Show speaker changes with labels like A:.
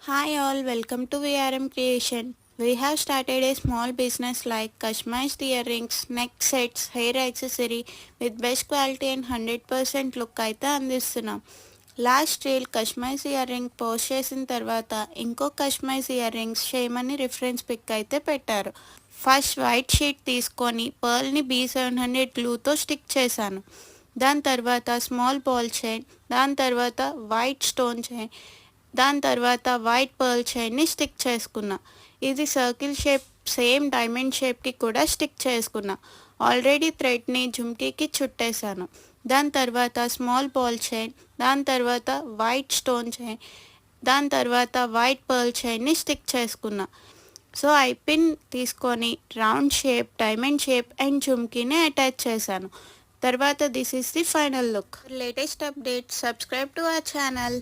A: Hi all, welcome to VRM Creation. We have started a small business like customized earrings, neck sets, hair accessory with best quality and 100% look అయితే అందిస్తున్నాం. Last reel customise earring post చేసిన తర్వాత ఇంకో customise earrings చేయమని reference pic అయితే పెట్టారు. First white sheet తీసుకొని పర్ల్ని B700 గ్లూతో stick చేశాను. దాని తర్వాత స్మాల్ బాల్ చైన్, దాని తర్వాత వైట్ స్టోన్ చైన్, దాని తర్వాత వైట్ పర్ల్ చైన్ని స్టిక్ చేసుకున్నా. ఇది సర్కిల్ షేప్ సేమ్ డైమండ్ షేప్కి కూడా స్టిక్ చేసుకున్నా. ఆల్రెడీ థ్రెడ్ని జుమ్కీకి చుట్టేశాను. దాని తర్వాత స్మాల్ బాల్ చైన్, దాని తర్వాత వైట్ స్టోన్ చైన్, దాని తర్వాత వైట్ పర్ల్ చైన్ని స్టిక్ చేసుకున్నా. సో ఐ పిన్ తీసుకొని round shape, diamond shape and జుమ్కీని అటాచ్ చేశాను. తర్వాత this is the final look. Latest update, subscribe to our channel.